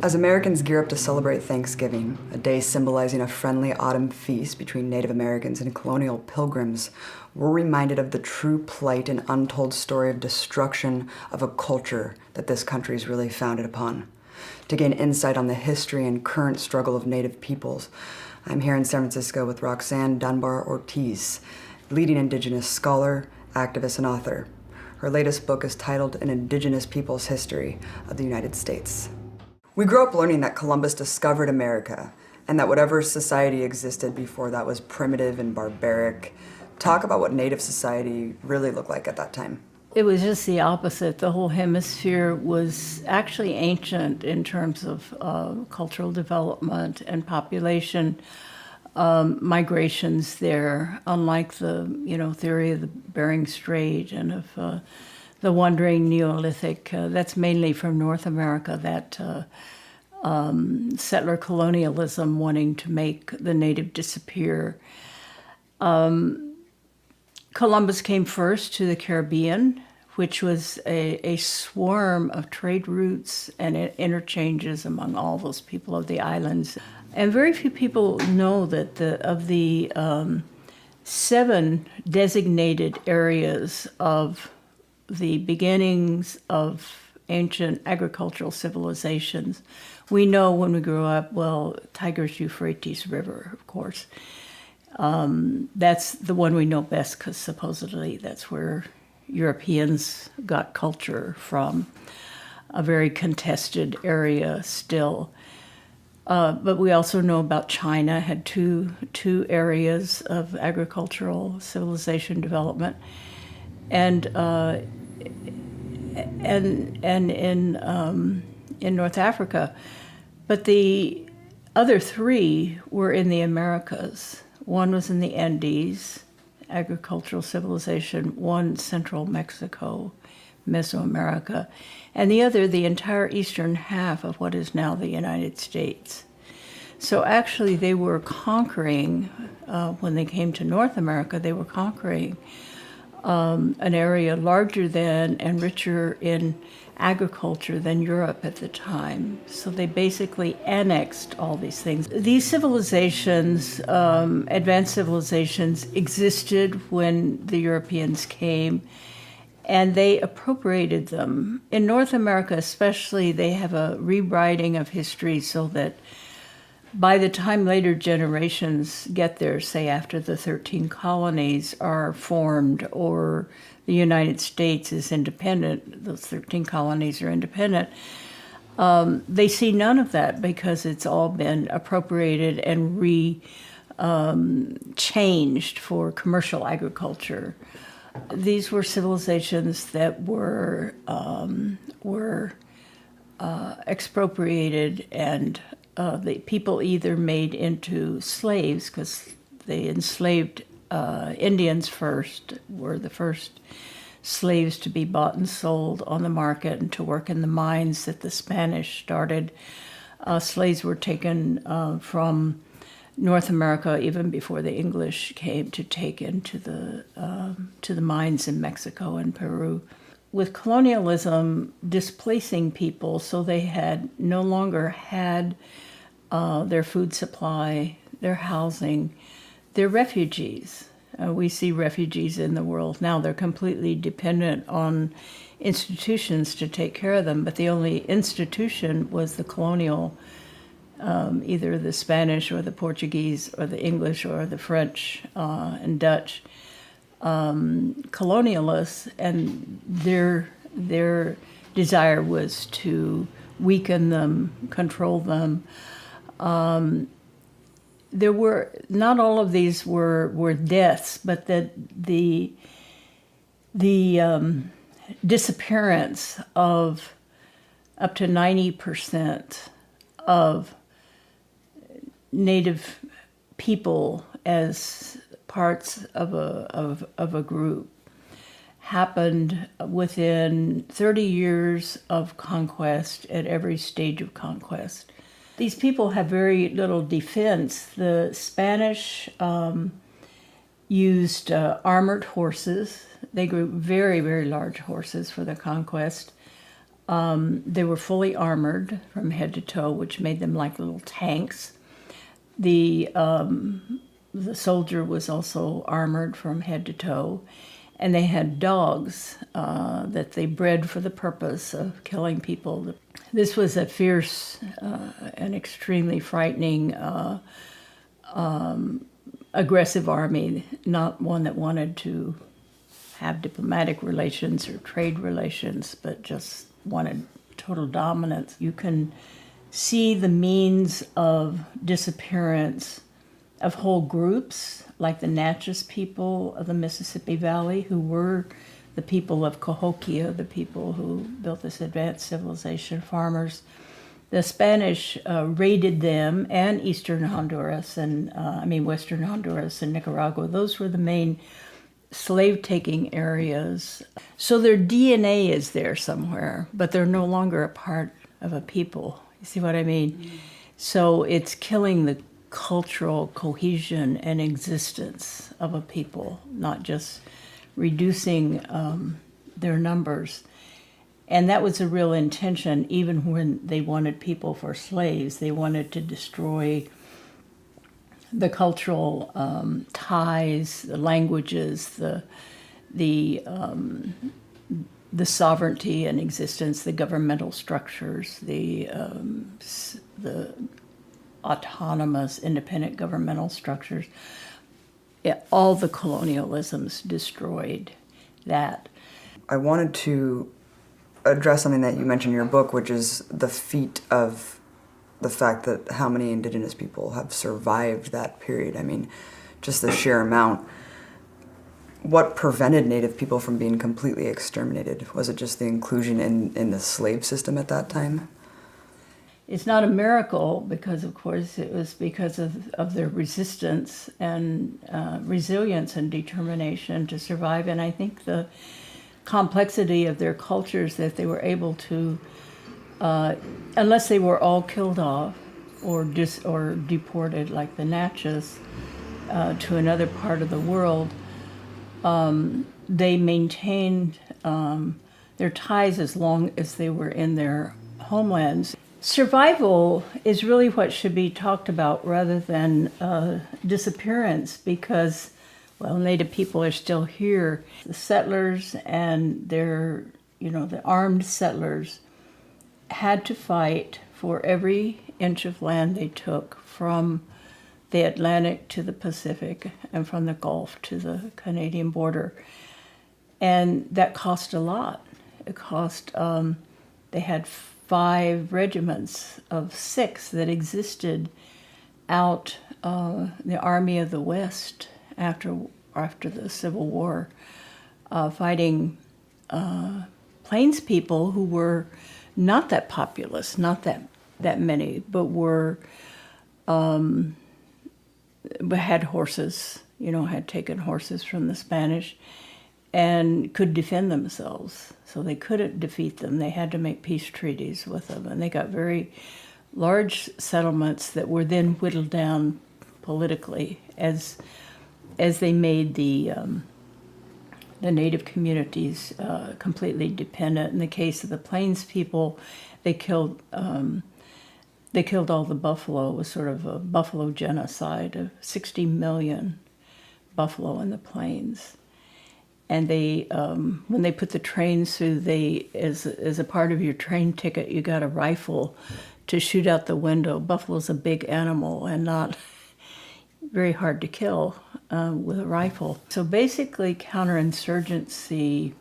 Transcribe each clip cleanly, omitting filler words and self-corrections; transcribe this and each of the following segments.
As Americans gear up to celebrate Thanksgiving, a day symbolizing a friendly autumn feast between Native Americans and colonial pilgrims, we're reminded of the true plight and untold story of destruction of a culture that this country is really founded upon. To gain insight on the history and current struggle of Native peoples, I'm here in San Francisco with Roxanne Dunbar Ortiz, leading Indigenous scholar, activist, and author. Her latest book is titled An Indigenous People's History of the United States. We grew up learning that Columbus discovered America, and that whatever society existed before that was primitive and barbaric. Talk about what Native society really looked like at that time. It was just the opposite. The whole hemisphere was actually ancient in terms of cultural development and population migrations there, unlike the theory of the Bering Strait and of the wandering Neolithic. That's mainly from North America, that settler colonialism wanting to make the native disappear. Columbus came first to the Caribbean, which was a swarm of trade routes and interchanges among all those people of the islands. And very few people know that of the 7 designated areas of the beginnings of ancient agricultural civilizations, we know when we grew up, Tigris-Euphrates River, of course. That's the one we know best because supposedly that's where Europeans got culture from, a very contested area still. But we also know about China, had two areas of agricultural civilization development. And in North Africa, but the other 3 were in the Americas. One was in the Andes, agricultural civilization, one central Mexico, Mesoamerica, and the other the entire eastern half of what is now the United States. So actually they were conquering, when they came to North America, they were conquering an area larger than and richer in agriculture than Europe at the time. So they basically annexed all these things. These civilizations, advanced civilizations, existed when the Europeans came, and they appropriated them. In North America especially, they have a rewriting of history so that by the time later generations get there, say after the 13 colonies are formed or the United States is independent, those 13 colonies are independent, they see none of that because it's all been appropriated and changed for commercial agriculture. These were civilizations that were expropriated, and the people either made into slaves, because they enslaved Indians first, were the first slaves to be bought and sold on the market and to work in the mines that the Spanish started. Slaves were taken from North America even before the English came to take into to the mines in Mexico and Peru. With colonialism displacing people, so they had no longer had their food supply, their housing, they're refugees. We see refugees in the world now. They're completely dependent on institutions to take care of them, but the only institution was the colonial, either the Spanish or the Portuguese or the English or the French and Dutch colonialists, and their desire was to weaken them, control them. There were, not all of these were deaths, but that the disappearance of up to 90% of Native people as parts of a group happened within 30 years of conquest, at every stage of conquest. These people have very little defense. The Spanish used armored horses. They grew very, very large horses for the conquest. They were fully armored from head to toe, which made them like little tanks. The soldier was also armored from head to toe, and they had dogs that they bred for the purpose of killing people. This was a fierce and extremely frightening, aggressive army, not one that wanted to have diplomatic relations or trade relations, but just wanted total dominance. You can see the means of disappearance of whole groups, like the Natchez people of the Mississippi Valley, who were the people of Cahokia, the people who built this advanced civilization, farmers. The Spanish raided them, and Western Honduras and Nicaragua. Those were the main slave-taking areas. So their DNA is there somewhere, but they're no longer a part of a people. You see what I mean? Mm. So it's killing the cultural cohesion and existence of a people, not just reducing their numbers. And that was a real intention. Even when they wanted people for slaves, they wanted to destroy the cultural ties, the languages, the sovereignty and existence, the governmental structures, the autonomous, independent governmental structures. All the colonialisms destroyed that. I wanted to address something that you mentioned in your book, which is the feat of the fact that how many indigenous people have survived that period. I mean, just the sheer amount. What prevented Native people from being completely exterminated? Was it just the inclusion in the slave system at that time? It's not a miracle because, of course, it was because of their resistance and resilience and determination to survive. And I think the complexity of their cultures, that they were able to, unless they were all killed off or deported like the Natchez to another part of the world, they maintained their ties as long as they were in their homelands. Survival is really what should be talked about rather than disappearance, because, well, Native people are still here. The settlers and the armed settlers had to fight for every inch of land they took, from the Atlantic to the Pacific and from the Gulf to the Canadian border. And that cost a lot. It cost, they had 5 regiments of 6 that existed out the Army of the West after the Civil War, fighting Plains people who were not that populous, not that many, but had horses, had taken horses from the Spanish and could defend themselves. So they couldn't defeat them. They had to make peace treaties with them. And they got very large settlements that were then whittled down politically as they made the Native communities completely dependent. In the case of the Plains people, they killed all the buffalo. It was sort of a buffalo genocide of 60 million buffalo in the Plains. And they, when they put the trains through, as a part of your train ticket, you got a rifle to shoot out the window. Buffalo's a big animal and not very hard to kill with a rifle. So basically, counterinsurgency,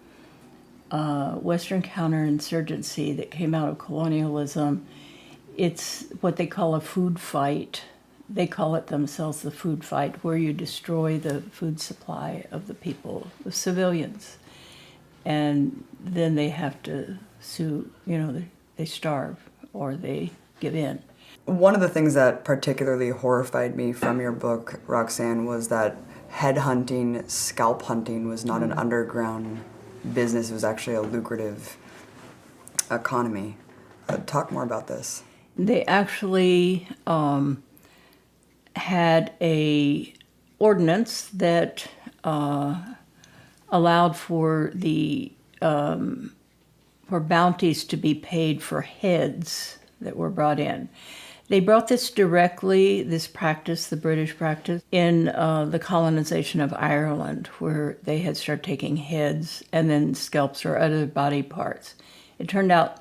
Western counterinsurgency that came out of colonialism, it's what they call a food fight. They call it themselves the food fight, where you destroy the food supply of the people, the civilians. And then they have to sue, they starve or they give in. One of the things that particularly horrified me from your book, Roxanne, was that head hunting, scalp hunting was not an underground business. It was actually a lucrative economy. Talk more about this. They actually had a ordinance that allowed for the for bounties to be paid for heads that were brought in. They brought this directly, this practice, the British practice, in the colonization of Ireland, where they had started taking heads and then scalps or other body parts. It turned out,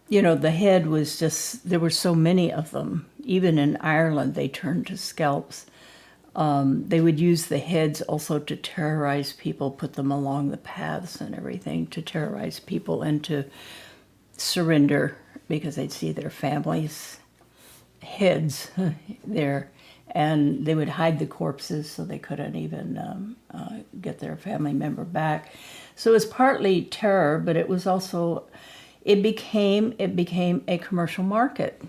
the head was just, there were so many of them. Even in Ireland, they turned to scalps. They would use the heads also to terrorize people, put them along the paths and everything to terrorize people and to surrender, because they'd see their families' heads there, and they would hide the corpses so they couldn't even get their family member back. So it was partly terror, but it was also, it became a commercial market.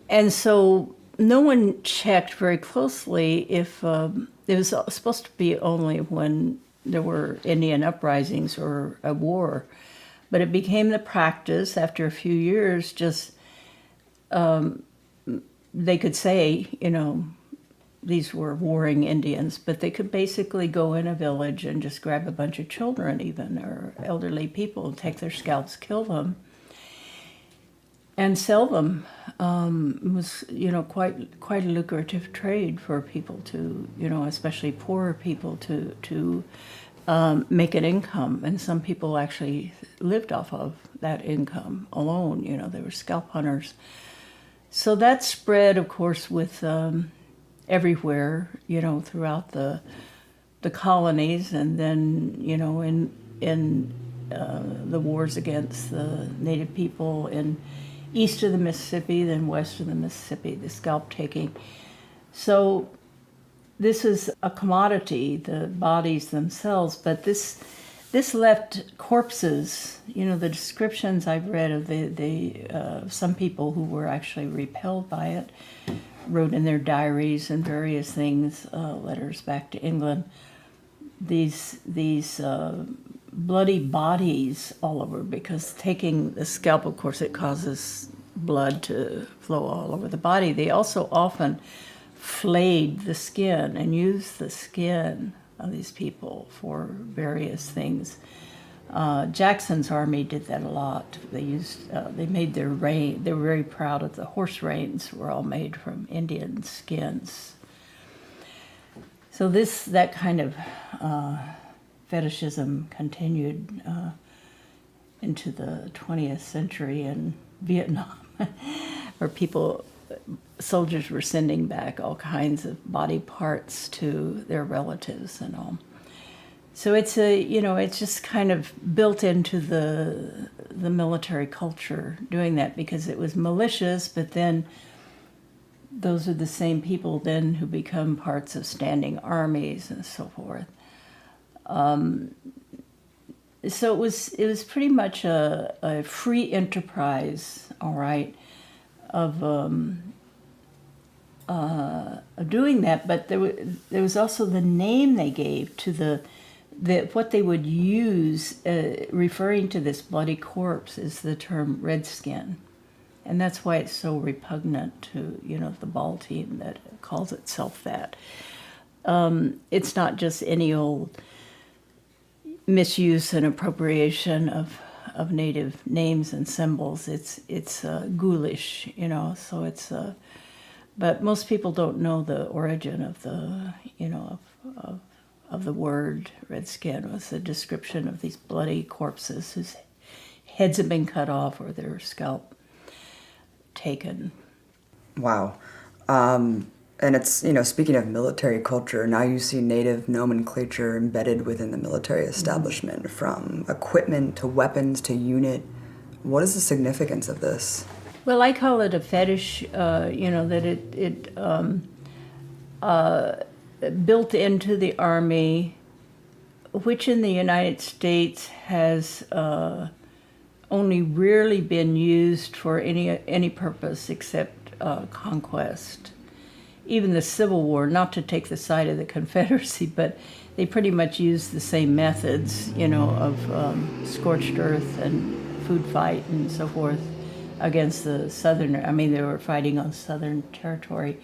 And so no one checked very closely if it was supposed to be only when there were Indian uprisings or a war. But it became the practice after a few years, just they could say, these were warring Indians, but they could basically go in a village and just grab a bunch of children even, or elderly people, and take their scalps, kill them, and sell them. It was, quite a lucrative trade for people to, especially poorer people to make an income, and some people actually lived off of that income alone. They were scalp hunters. So that spread, of course, with everywhere, throughout the colonies, and then in the wars against the native people in east of the Mississippi, then west of the Mississippi, the scalp taking. So this is a commodity, the bodies themselves, but this left corpses. The descriptions I've read of some people who were actually repelled by it wrote in their diaries and various things, letters back to England, these bloody bodies all over, because taking the scalp, of course, it causes blood to flow all over the body. They also often flayed the skin and used the skin of these people for various things. Jackson's army did that a lot. They made their rein. They were very proud of the horse reins. Were all made from Indian skins. So that kind of fetishism continued into the 20th century in Vietnam, where soldiers were sending back all kinds of body parts to their relatives and all. So it's it's just kind of built into the military culture doing that, because it was malicious, but then those are the same people then who become parts of standing armies and so forth. So it was pretty much a free enterprise, all right, of doing that. But there was also the name they gave to what they would use, referring to this bloody corpse, is the term redskin. And that's why it's so repugnant to, the ball team that calls itself that. It's not just any old misuse and appropriation of native names and symbols. It's ghoulish, so it's but most people don't know the origin of the, of the word redskin. It was a description of these bloody corpses whose heads have been cut off or their scalp taken. Wow. And it's, speaking of military culture, now you see native nomenclature embedded within the military establishment, from equipment to weapons to unit. What is the significance of this? Well, I call it a fetish, that it built into the Army, which in the United States has only rarely been used for any purpose except conquest. Even the Civil War, not to take the side of the Confederacy, but they pretty much used the same methods, of scorched earth and food fight and so forth against the Southern. I mean, they were fighting on Southern territory.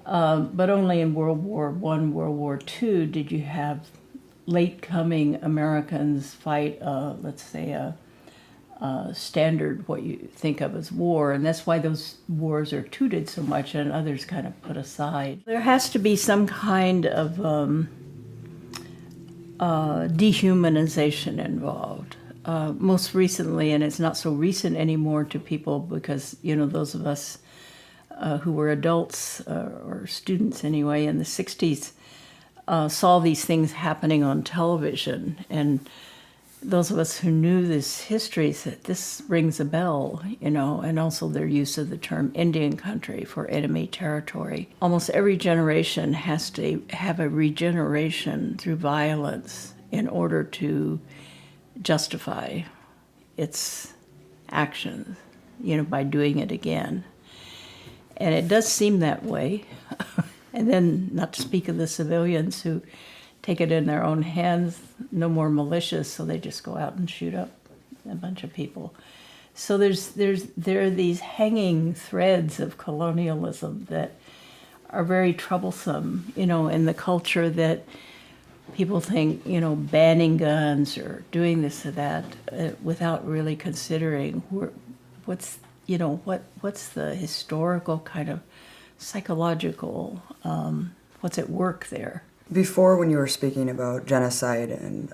But only in World War I, World War II did you have late-coming Americans fight, let's say, a standard, what you think of as war, and that's why those wars are tooted so much and others kind of put aside. There has to be some kind of dehumanization involved. Most recently, and it's not so recent anymore to people because, those of us who were adults or students anyway in the 60s saw these things happening on television, and those of us who knew this history said this rings a bell, and also their use of the term Indian country for enemy territory. Almost every generation has to have a regeneration through violence in order to justify its actions, by doing it again. And it does seem that way. And then, not to speak of the civilians who take it in their own hands, no more malicious, so they just go out and shoot up a bunch of people. So there are these hanging threads of colonialism that are very troublesome, in the culture that people think, banning guns or doing this or that without really considering what's the historical kind of psychological, what's at work there. Before, when you were speaking about genocide and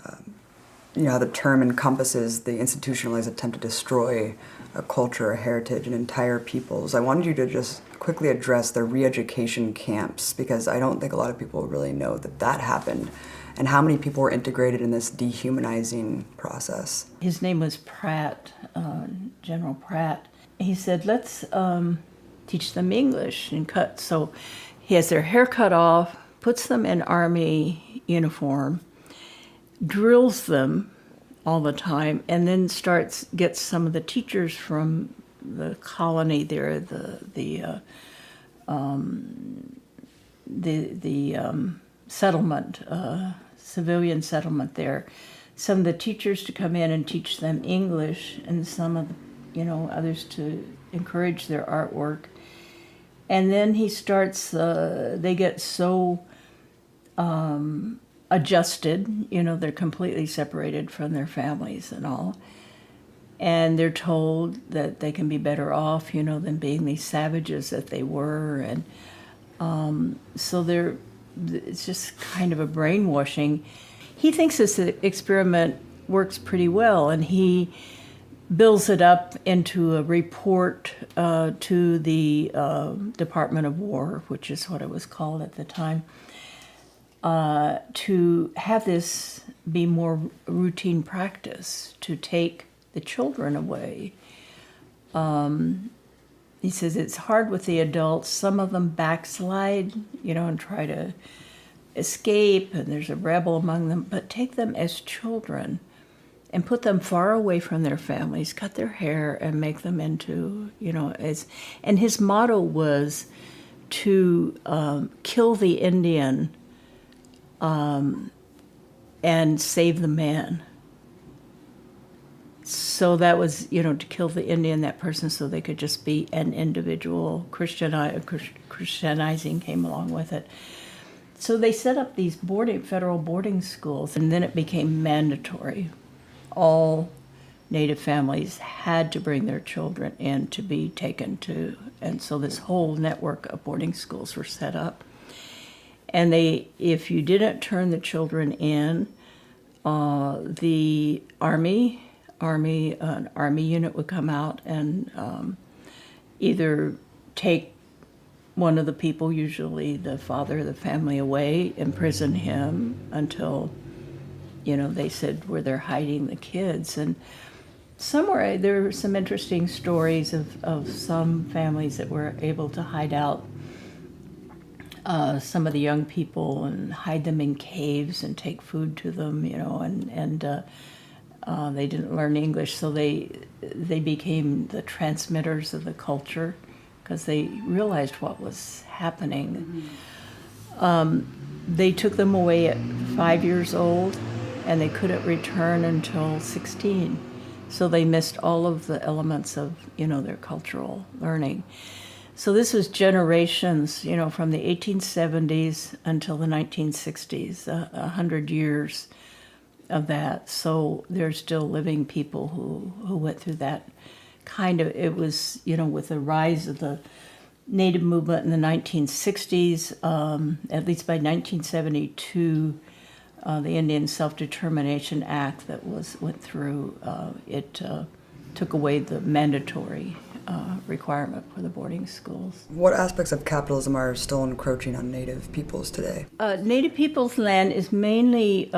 how the term encompasses the institutionalized attempt to destroy a culture, a heritage, and entire peoples, I wanted you to just quickly address the re-education camps, because I don't think a lot of people really know that happened, and how many people were integrated in this dehumanizing process. His name was Pratt, General Pratt. He said, let's teach them English and cut. So he has their hair cut off, puts them in army uniform, drills them all the time, and then gets some of the teachers from the colony there, the settlement, civilian settlement there, some of the teachers to come in and teach them English, and some of the, others to encourage their artwork. And then he starts, they get so adjusted, they're completely separated from their families and all. And they're told that they can be better off, than being these savages that they were. And so it's just kind of a brainwashing. He thinks this experiment works pretty well, and he builds it up into a report to the Department of War, which is what it was called at the time, to have this be more routine practice, to take the children away. He says it's hard with the adults. Some of them backslide, and try to escape, and there's a rebel among them, but take them as children and put them far away from their families, cut their hair, and make them into, and his motto was to kill the Indian and save the man. So that was, to kill the Indian, that person, so they could just be an individual. Christianizing came along with it. So they set up these federal boarding schools, and then it became mandatory. All Native families had to bring their children in to be taken to, and so this whole network of boarding schools were set up. And if you didn't turn the children in, the an army unit would come out and either take one of the people, usually the father of the family, away, imprison him until, they said where they're hiding the kids. And somewhere there were some interesting stories of some families that were able to hide out some of the young people and hide them in caves and take food to them, They didn't learn English, so they became the transmitters of the culture because they realized what was happening. They took them away at 5 years old, and they couldn't return until 16. So they missed all of the elements of, their cultural learning. So this was generations, from the 1870s until the 1960s, 100 years of that. So there's still living people who went through that kind of, it was, with the rise of the Native movement in the 1960s, at least by 1972, the Indian Self-Determination Act that went through, it took away the mandatory requirement for the boarding schools. What aspects of capitalism are still encroaching on Native peoples today? Native peoples' land is mainly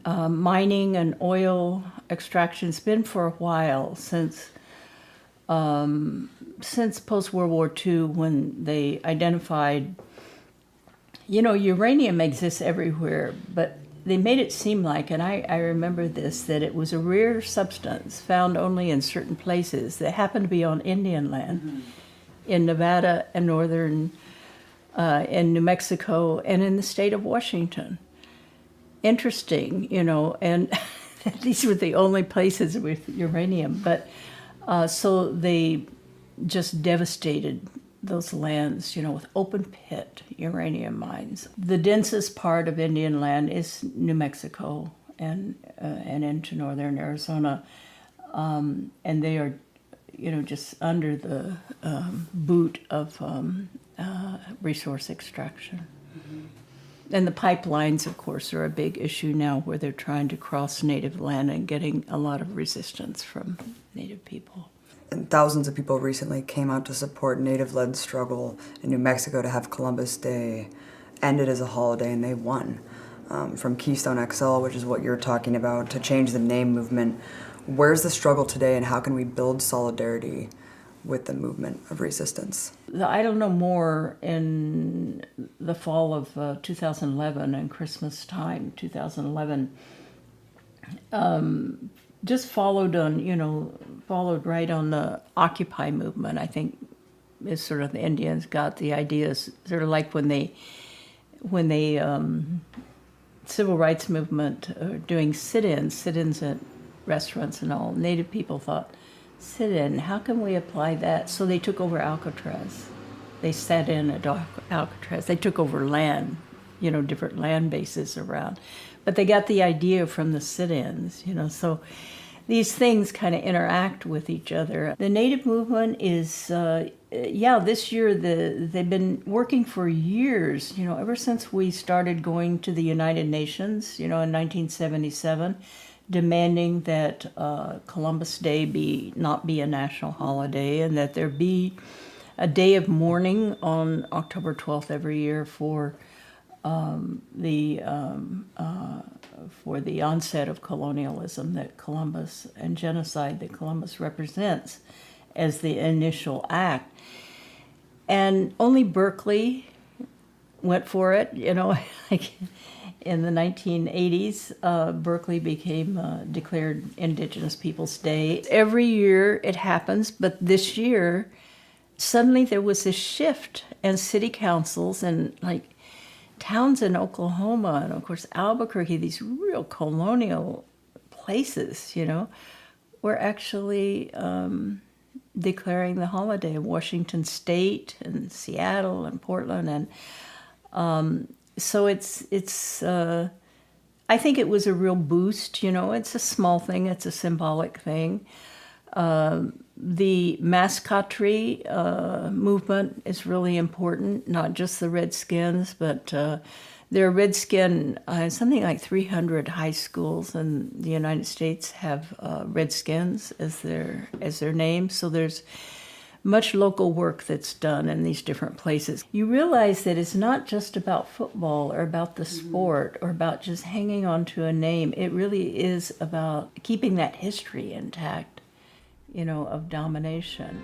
mining and oil extraction. It's been for a while, since post-World War II, when they identified, uranium exists everywhere, but they made it seem like, and I remember this, that it was a rare substance found only in certain places that happened to be on Indian land, in Nevada and northern, in New Mexico, and in the state of Washington. Interesting, and these were the only places with uranium, but so they just devastated those lands, with open pit uranium mines. The densest part of Indian land is New Mexico and into northern Arizona, and they are, just under the boot of resource extraction. And the pipelines, of course, are a big issue now, where they're trying to cross Native land and getting a lot of resistance from Native people. And thousands of people recently came out to support Native-led struggle in New Mexico to have Columbus Day ended as a holiday, and they won. From Keystone XL, which is what you're talking about, to change the name movement. Where's the struggle today, and how can we build solidarity with the movement of resistance? I don't know more in the fall of 2011 and Christmas time, 2011. Just followed right on the Occupy movement. I think is sort of the Indians got the ideas, sort of like when they civil rights movement doing sit-ins at restaurants and all. Native people thought, sit-in, how can we apply that? So they took over Alcatraz. They sat in at Alcatraz. They took over land, different land bases around. But they got the idea from the sit-ins, so these things kind of interact with each other. The Native movement is, this year they've been working for years, ever since we started going to the United Nations, in 1977, demanding that Columbus Day not be a national holiday, and that there be a day of mourning on October 12th every year for the onset of colonialism that Columbus and genocide that Columbus represents as the initial act. And only Berkeley went for it, like in the 1980s, Berkeley became declared Indigenous Peoples Day. Every year it happens, but this year, suddenly there was this shift, and city councils and like towns in Oklahoma and of course Albuquerque, these real colonial places, were actually declaring the holiday. Washington State and Seattle and Portland, and so it's I think it was a real boost. It's a small thing, it's a symbolic thing. The mascotry movement is really important, not just the Redskins, but there are Redskin, something like 300 high schools in the United States have Redskins as their name. So there's much local work that's done in these different places. You realize that it's not just about football or about the sport or about just hanging on to a name. It really is about keeping that history intact, of domination.